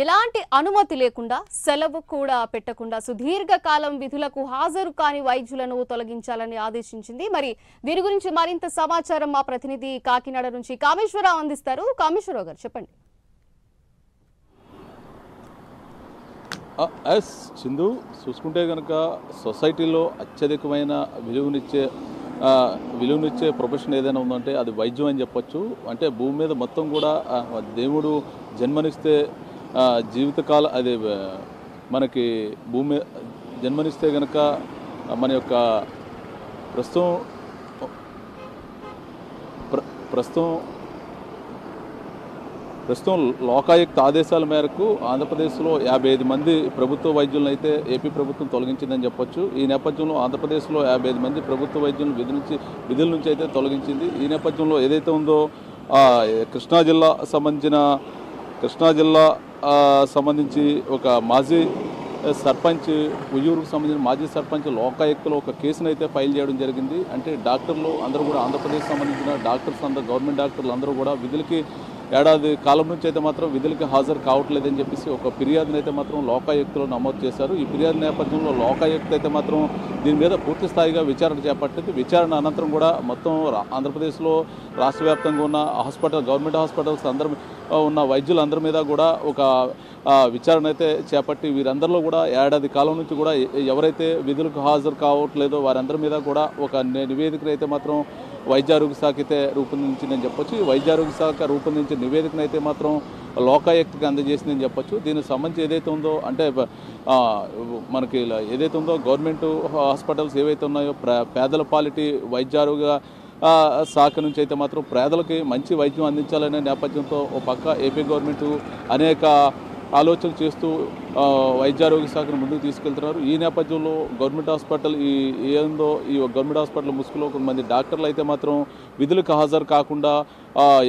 ఎలాంటి అనుమతి లేకుండా సెలవు కూడా పెట్టకుండా సుదీర్ఘకాలం విధులకు హాజరు కాని వైద్యులను తొలగించాలని ఆదేశించింది. మరి దీని గురించి మరింత సమాచారం మా ప్రతినిధి కాకినాడ నుంచి కామేశ్వరరావు అందిస్తారు. కామేశ్వరరావు గారు చెప్పండి. సింధు చూసుకుంటే కనుక సొసైటీలో అత్యధికమైన విలువనిచ్చే ప్రొఫెషన్ ఏదైనా ఉందంటే అది వైద్యం అని చెప్పొచ్చు. అంటే భూమి మీద మొత్తం కూడా దేవుడు జన్మనిస్తే జీవితకాల అది మనకి భూమి జన్మనిస్తే కనుక మన యొక్క ప్రస్తుతం లోకాయుక్త ఆదేశాల మేరకు ఆంధ్రప్రదేశ్లో 55 మంది ప్రభుత్వ వైద్యులను అయితే ఏపీ ప్రభుత్వం తొలగించిందని చెప్పొచ్చు. ఈ నేపథ్యంలో ఆంధ్రప్రదేశ్లో 55 మంది ప్రభుత్వ వైద్యులను విధుల నుంచి అయితే తొలగించింది. ఈ నేపథ్యంలో ఏదైతే ఉందో కృష్ణా జిల్లా సంబంధించి ఒక మాజీ సర్పంచ్ ఉయ్యూరుకు సంబంధించిన మాజీ సర్పంచ్ లోకాయుక్తలో ఒక కేసును అయితే ఫైల్ చేయడం జరిగింది. అంటే డాక్టర్లు అందరూ కూడా ఆంధ్రప్రదేశ్ సంబంధించిన డాక్టర్స్ అందరూ గవర్నమెంట్ డాక్టర్లు అందరూ కూడా విధులకి ఏడాది కాలం నుంచి అయితే మాత్రం విధులకి హాజరు కావట్లేదని చెప్పేసి ఒక ఫిర్యాదును అయితే మాత్రం లోకాయుక్తలో నమోదు చేశారు. ఈ ఫిర్యాదు నేపథ్యంలో లోకాయుక్త అయితే మాత్రం దీని మీద పూర్తి స్థాయిగా విచారణ చేపట్టింది. విచారణ అనంతరం కూడా మొత్తం ఆంధ్రప్రదేశ్లో రాష్ట్ర వ్యాప్తంగా ఉన్న గవర్నమెంట్ హాస్పిటల్స్ అందరూ ఉన్న వైద్యులందరి మీద కూడా ఒక విచారణ అయితే చేపట్టి వీరందరిలో కూడా ఏడాది కాలం నుంచి కూడా ఎవరైతే విధులకు హాజరు కావట్లేదో వారందరి మీద కూడా ఒక నివేదికను అయితే మాత్రం వైద్యారోగ్య శాఖ అయితే రూపొందించిందని చెప్పొచ్చు. ఈ వైద్యారోగ్య శాఖ రూపొందించిన నివేదికను అయితే మాత్రం లోకాయుక్తకి అందజేసిందని చెప్పొచ్చు. దీనికి సంబంధించి ఏదైతే ఉందో అంటే మనకి ఏదైతే ఉందో గవర్నమెంట్ హాస్పిటల్స్ ఏవైతే ఉన్నాయో పేదల పాలిటీ వైద్యారోగ్య శాఖ నుంచి అయితే మాత్రం పేదలకి మంచి వైద్యం అందించాలనే నేపథ్యంతో ఓ పక్క ఏపీ గవర్నమెంట్ అనేక ఆలోచనలు చేస్తూ వైద్యారోగ్య శాఖను ముందుకు తీసుకెళ్తున్నారు. ఈ నేపథ్యంలో గవర్నమెంట్ హాస్పిటల్ ఈ గవర్నమెంట్ హాస్పిటల్ ముసుగులో కొంతమంది డాక్టర్లు అయితే మాత్రం విధులకు హాజరు కాకుండా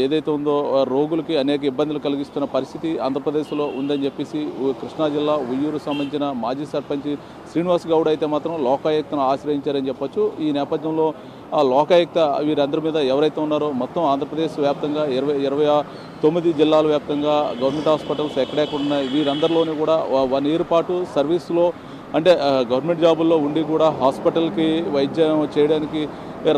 ఏదైతే ఉందో రోగులకి అనేక ఇబ్బందులు కలిగిస్తున్న పరిస్థితి ఆంధ్రప్రదేశ్లో ఉందని చెప్పేసి కృష్ణా జిల్లా ఉయ్యూరు సంబంధించిన మాజీ సర్పంచ్ శ్రీనివాస్ గౌడ్ అయితే మాత్రం లోకాయుక్తను ఆశ్రయించారని చెప్పొచ్చు. ఈ నేపథ్యంలో లోకాయుక్త వీరందరి మీద ఎవరైతే ఉన్నారో మొత్తం ఆంధ్రప్రదేశ్ వ్యాప్తంగా 29 జిల్లాల వ్యాప్తంగా గవర్నమెంట్ హాస్పిటల్స్ ఎక్కడెక్కడ ఉన్నాయి వీరందరిలోనూ కూడా 1 ఇయర్ పాటు సర్వీస్లో అంటే గవర్నమెంట్ జాబుల్లో ఉండి కూడా హాస్పిటల్కి వైద్యం చేయడానికి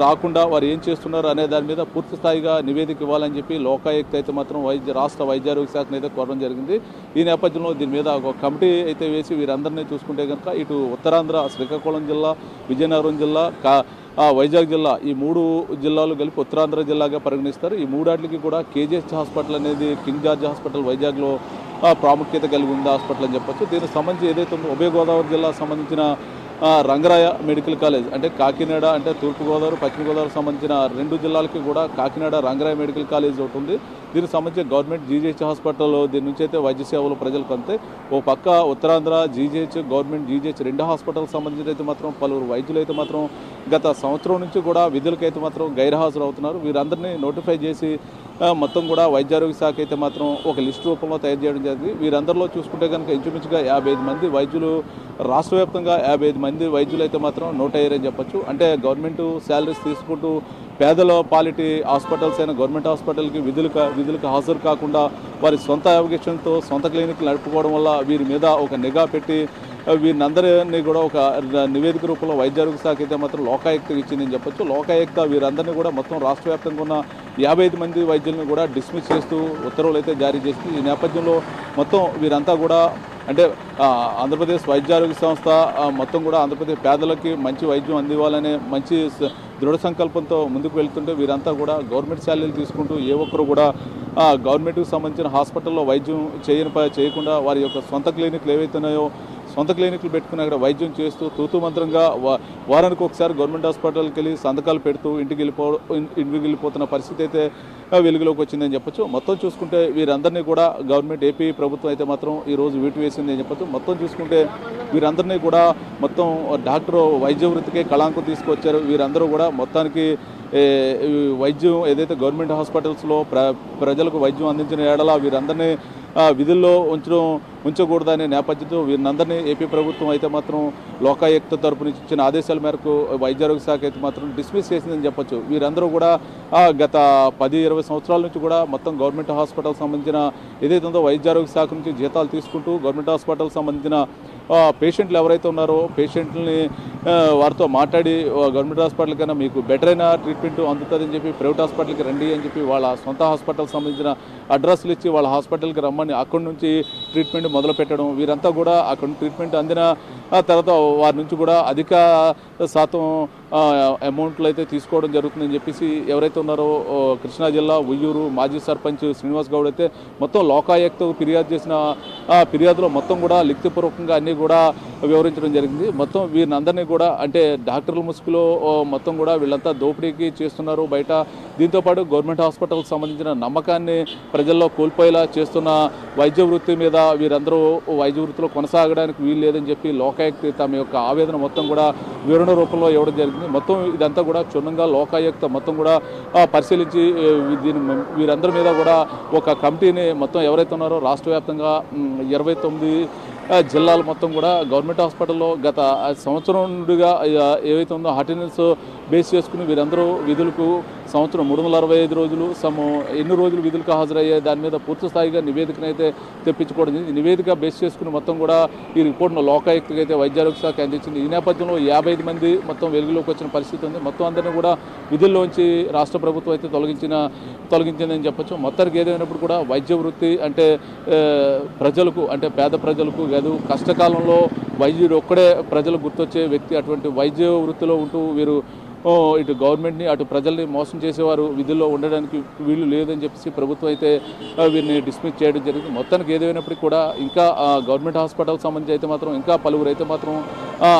రాకుండా వారు ఏం చేస్తున్నారు అనే దాని మీద పూర్తి స్థాయిగా నివేదిక ఇవ్వాలని చెప్పి లోకాయుక్త అయితే మాత్రం రాష్ట్ర వైద్యారోగ్య శాఖను అయితే కోరడం జరిగింది. ఈ నేపథ్యంలో దీని మీద ఒక కమిటీ అయితే వేసి వీరందరినీ చూసుకుంటే కనుక ఇటు ఉత్తరాంధ్ర శ్రీకాకుళం జిల్లా, విజయనగరం జిల్లా, వైజాగ్ జిల్లా ఈ 3 జిల్లాలు కలిపి ఉత్తరాంధ్ర జిల్లాగా పరిగణిస్తారు. ఈ 3 వాటికి కూడా కేజీహెచ్ హాస్పిటల్ అనేది కింగ్ జార్జ్ హాస్పిటల్ వైజాగ్లో ప్రాముఖ్యత కలిగి ఉంది హాస్పిటల్ అని చెప్పొచ్చు. దీనికి సంబంధించి ఏదైతే ఉందో ఉభయ గోదావరి జిల్లా సంబంధించిన రంగరాయ మెడికల్ కాలేజ్ అంటే కాకినాడ అంటే తూర్పుగోదావరి పశ్చిమ గోదావరి సంబంధించిన 2 జిల్లాలకి కూడా కాకినాడ రంగరాయ మెడికల్ కాలేజ్ ఒకటి ఉంది. దీనికి సంబంధించి గవర్నమెంట్ జీజీహెచ్ హాస్పిటల్ దీని నుంచి అయితే వైద్య సేవలు ప్రజలకు అంతే. ఓ పక్క Uttarandhra GGH government GGH 2 hospital సంబంధించి అయితే మాత్రం పలువురు వైద్యులు అయితే మాత్రం గత సంవత్సరం నుంచి కూడా విధులకైతే మాత్రం గైర్హాజరు అవుతున్నారు. వీరందరినీ నోటిఫై చేసి మొత్తం కూడా వైద్యారోగ్య శాఖ అయితే మాత్రం ఒక లిస్టు రూపంలో తయారు చేయడం జరిగింది. వీరందరిలో చూసుకుంటే కనుక ఇంచుమించుగా 55 మంది వైద్యులు రాష్ట్ర వ్యాప్తంగా 55 మంది వైద్యులు అయితే మాత్రం నోట్ అయ్యారని చెప్పొచ్చు. అంటే గవర్నమెంట్ శాలరీస్ తీసుకుంటూ పేదల పాలిటీ హాస్పిటల్స్ అయిన గవర్నమెంట్ హాస్పిటల్కి విధులకు హాజరు కాకుండా వారి సొంత అవకాశంతో సొంత క్లినిక్లు నడుపుకోవడం వల్ల వీరి మీద ఒక నిఘా పెట్టి వీరినందరినీ కూడా ఒక నివేదిక రూపంలో వైద్యారోగ్య శాఖ అయితే మాత్రం లోకాయుక్త ఇచ్చిందని చెప్పొచ్చు. లోకాయుక్త వీరందరినీ కూడా మొత్తం రాష్ట్ర వ్యాప్తంగా ఉన్న 55 మంది వైద్యులను కూడా డిస్మిస్ చేస్తూ ఉత్తర్వులు అయితే జారీ చేస్తుంది. ఈ నేపథ్యంలో మొత్తం వీరంతా కూడా అంటే ఆంధ్రప్రదేశ్ వైద్యారోగ్య సంస్థ మొత్తం కూడా ఆంధ్రప్రదేశ్ పేదలకి మంచి వైద్యం అందివ్వాలనే మంచి దృఢ సంకల్పంతో ముందుకు వెళ్తుంటే వీరంతా కూడా గవర్నమెంట్ శాలరీలు తీసుకుంటూ ఏ ఒక్కరు కూడా గవర్నమెంట్కి సంబంధించిన హాస్పిటల్లో వైద్యం చేయకుండా వారి యొక్క సొంత క్లినిక్లు ఏవైతున్నాయో సొంత క్లినిక్లు పెట్టుకుని అక్కడ వైద్యం చేస్తూ తూతూ మంత్రంగా వారానికి ఒకసారి గవర్నమెంట్ హాస్పిటల్కి వెళ్ళి సంతకాలు పెడుతూ ఇంటికి వెళ్ళిపోతున్న పరిస్థితి అయితే వెలుగులోకి వచ్చిందని చెప్పొచ్చు. మొత్తం చూసుకుంటే వీరందరినీ కూడా గవర్నమెంట్ ఏపీ ప్రభుత్వం అయితే మాత్రం ఈరోజు వీటు వేసింది అని చెప్పొచ్చు. మొత్తం చూసుకుంటే వీరందరినీ కూడా మొత్తం డాక్టర్ వైద్య వృత్తికే కళంకం తీసుకొచ్చారు. వీరందరూ కూడా మొత్తానికి ఈ వైద్యం ఏదైతే గవర్నమెంట్ హాస్పిటల్స్లో ప్రజలకు వైద్యం అందించిన ఏడల వీరందరినీ విధుల్లో ఉంచకూడదనే నేపథ్యంతో వీరినందరినీ ఏపీ ప్రభుత్వం అయితే మాత్రం లోకాయుక్త తరపు నుంచి ఇచ్చిన ఆదేశాల మేరకు వైద్యారోగ్య శాఖ అయితే మాత్రం డిస్మిస్ చేసిందని చెప్పొచ్చు. వీరందరూ కూడా గత 10-20 సంవత్సరాల నుంచి కూడా మొత్తం గవర్నమెంట్ హాస్పిటల్ సంబంధించిన ఏదైతే ఉందో వైద్యారోగ్య శాఖ నుంచి జీతాలు తీసుకుంటూ గవర్నమెంట్ హాస్పిటల్ సంబంధించిన పేషెంట్లు ఎవరైతే ఉన్నారో పేషెంట్లని వారితో మాట్లాడి గవర్నమెంట్ హాస్పిటల్ కన్నా మీకు బెటర్ అయిన ట్రీట్మెంట్ అందుతుందని చెప్పి ప్రైవేట్ హాస్పిటల్కి రండి అని చెప్పి వాళ్ళ సొంత హాస్పిటల్ సంబంధించిన అడ్రస్లు ఇచ్చి వాళ్ళ హాస్పిటల్కి రమ్మని అక్కడి నుంచి ట్రీట్మెంట్ మొదలు పెట్టడం. వీరంతా కూడా అక్కడ ట్రీట్మెంట్ అందిన తర్వాత వారి నుంచి కూడా అధిక శాతం అమౌంట్లు అయితే తీసుకోవడం జరుగుతుందని చెప్పేసి ఎవరైతే ఉన్నారో కృష్ణా జిల్లా ఉయ్యూరు మాజీ సర్పంచ్ శ్రీనివాస్ గౌడ్ అయితే మొత్తం లోకాయుక్త ఫిర్యాదు చేసిన ఫిర్యాదులో మొత్తం కూడా లిఖితపూర్వకంగా అన్నీ కూడా వివరించడం జరిగింది. మొత్తం వీరినందరినీ కూడా అంటే డాక్టర్ల ముసుగులో మొత్తం కూడా వీళ్ళంతా దోపిడీకి చేస్తున్నారు బయట. దీంతోపాటు గవర్నమెంట్ హాస్పిటల్కి సంబంధించిన నమ్మకాన్ని ప్రజల్లో కోల్పోయేలా చేస్తున్న వైద్య వృత్తి మీద వీరందరూ వైద్య వృత్తిలో కొనసాగడానికి వీలు లేదని చెప్పి లోకాయుక్త తమ యొక్క ఆవేదన మొత్తం కూడా వివరణ రూపంలో ఇవ్వడం జరిగింది. మొత్తం ఇదంతా కూడా క్షుణ్ణంగా లోకాయుక్త మొత్తం కూడా పరిశీలించి వీరందరి మీద కూడా ఒక కమిటీని మొత్తం ఎవరైతే ఉన్నారో రాష్ట్ర వ్యాప్తంగా 29 జిల్లాలు మొత్తం కూడా గవర్నమెంట్ హాస్పిటల్లో గత సంవత్సరం నుండిగా ఏవైతే ఉందో అటెండెన్స్ బేస్ చేసుకుని వీరందరూ విధులకు సంవత్సరం 365 రోజులు ఎన్ని రోజులు విధులకు హాజరయ్యే దాని మీద పూర్తి స్థాయిగా నివేదికనైతే తెప్పించుకోవడం. ఈ నివేదిక బేస్ చేసుకుని మొత్తం కూడా ఈ రిపోర్ట్ను లోకాయుక్తకి అయితే వైద్యారోగ్య శాఖ అందించింది. ఈ నేపథ్యంలో 55 మంది మొత్తం వెలుగులోకి వచ్చిన పరిస్థితి ఉంది. మొత్తం అందరినీ కూడా విధుల్లోంచి రాష్ట్ర ప్రభుత్వం అయితే తొలగించిందని చెప్పొచ్చు. మొత్తానికి ఏదైనప్పుడు కూడా వైద్య వృత్తి అంటే ప్రజలకు అంటే పేద ప్రజలకు కాదు కష్టకాలంలో వైద్యుడు ఒక్కడే ప్రజలకు గుర్తొచ్చే వ్యక్తి. అటువంటి వైద్య వృత్తిలో ఉంటూ వీరు ఇటు గవర్నమెంట్ని అటు ప్రజల్ని మోసం చేసేవారు విధుల్లో ఉండడానికి వీలు లేదని చెప్పేసి ప్రభుత్వం అయితే వీరిని డిస్మిస్ చేయడం జరిగింది. మొత్తానికి ఏదైనప్పటికీ కూడా ఇంకా గవర్నమెంట్ హాస్పిటల్ సంబంధించి అయితే మాత్రం ఇంకా పలువురు అయితే మాత్రం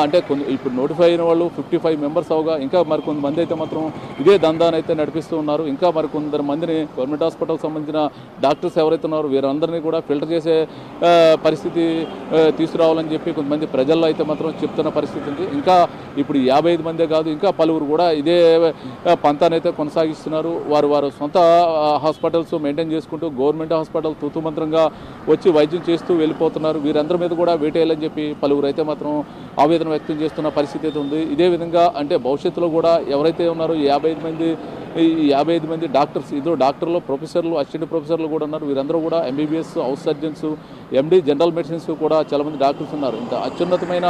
అంటే ఇప్పుడు నోటిఫై అయిన వాళ్ళు 55 మెంబర్స్ అవగా ఇంకా మరికొంతమంది అయితే మాత్రం ఇదే దందాన్ని అయితే నడిపిస్తూ ఉన్నారు. ఇంకా మరికొందరు మందిని గవర్నమెంట్ హాస్పిటల్ సంబంధించిన డాక్టర్స్ ఎవరైతే ఉన్నారో వీరందరినీ కూడా ఫిల్టర్ చేసే పరిస్థితి తీసుకురావాలని చెప్పి కొంతమంది ప్రజల్లో అయితే మాత్రం చెప్తున్న పరిస్థితి ఉంది. ఇంకా ఇప్పుడు 55 మందే కాదు ఇంకా పలువురు కూడా ఇదే పంతానైతే కొనసాగిస్తున్నారు. వారు సొంత హాస్పిటల్స్ మెయింటైన్ చేసుకుంటూ గవర్నమెంట్ హాస్పిటల్ తూతుమంత్రంగా వచ్చి వైద్యం చేస్తూ వెళ్ళిపోతున్నారు. వీరందరి మీద కూడా వేటేయాలని చెప్పి పలువురు అయితే మాత్రం ఆవేదన వ్యక్తం చేస్తున్న పరిస్థితి అయితే ఉంది. ఇదే విధంగా అంటే భవిష్యత్తులో కూడా ఎవరైతే ఉన్నారో 55 మంది డాక్టర్స్ ఇద్దరు డాక్టర్లు ప్రొఫెసర్లు అసిస్టెంట్ ప్రొఫెసర్లు కూడా ఉన్నారు. వీరందరూ కూడా ఎంబీబీఎస్ హౌస్ సర్జన్స్ ఎండి జనరల్ మెడిసిన్స్ కూడా చాలామంది డాక్టర్స్ ఉన్నారు. ఇంత అత్యున్నతమైన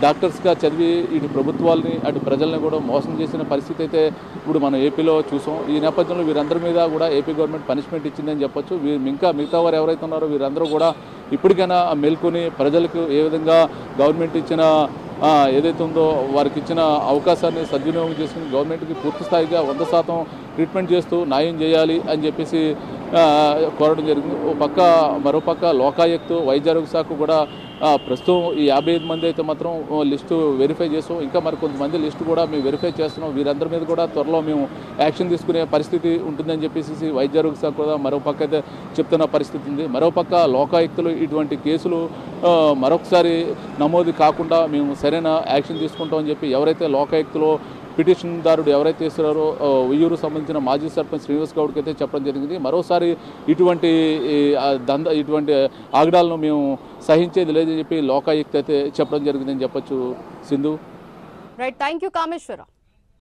డాక్టర్స్గా చదివి ఇటు ప్రభుత్వాలని అటు ప్రజల్ని కూడా మోసం చేసిన పరిస్థితి అయితే ఇప్పుడు మనం ఏపీలో చూసాం. ఈ నేపథ్యంలో వీరందరి మీద కూడా ఏపీ గవర్నమెంట్ పనిష్మెంట్ ఇచ్చిందని చెప్పొచ్చు. మిగతా వారు ఎవరైతే ఉన్నారో వీరందరూ కూడా ఇప్పటికైనా మేల్కొని ప్రజలకు ఏ విధంగా గవర్నమెంట్ ఇచ్చిన ఏదైతే ఉందో వారికి ఇచ్చిన అవకాశాన్ని సద్వినియోగం చేసుకుని గవర్నమెంట్కి పూర్తి స్థాయిగా 100% ట్రీట్మెంట్ చేస్తూ న్యాయం చేయాలి అని చెప్పేసి కోరడం జరిగింది. మరోపక్క లోకాయుక్త వైద్యారోగ్య శాఖ కూడా ప్రస్తుతం ఈ 55 మంది అయితే మాత్రం లిస్టు వెరిఫై చేస్తాం. ఇంకా మరికొంతమంది లిస్టు కూడా మేము వెరిఫై చేస్తున్నాం. వీరందరి మీద కూడా త్వరలో మేము యాక్షన్ తీసుకునే పరిస్థితి ఉంటుందని చెప్పేసి వైద్యారోగ్య శాఖ కూడా మరోపక్క అయితే చెప్తున్న పరిస్థితి ఉంది. మరోపక్క లోకాయుక్తలు ఇటువంటి కేసులు మరొకసారి నమోదు కాకుండా మేము సరైన యాక్షన్ తీసుకుంటామని చెప్పి ఎవరైతే లోకాయుక్తలో పిటిషన్దారుడు ఎవరైతే ఇస్తున్నారో ఉయ్యూరు సంబంధించిన మాజీ సర్పంచ్ శ్రీనివాస్ గౌడ్కి అయితే చెప్పడం జరిగింది. మరోసారి ఇటువంటి ఆగడాలను మేము సహించేది లేదని చెప్పి లోకాయుక్త అయితే చెప్పడం జరిగిందని చెప్పొచ్చు. Sindhu. Right, thank you Kameshwara.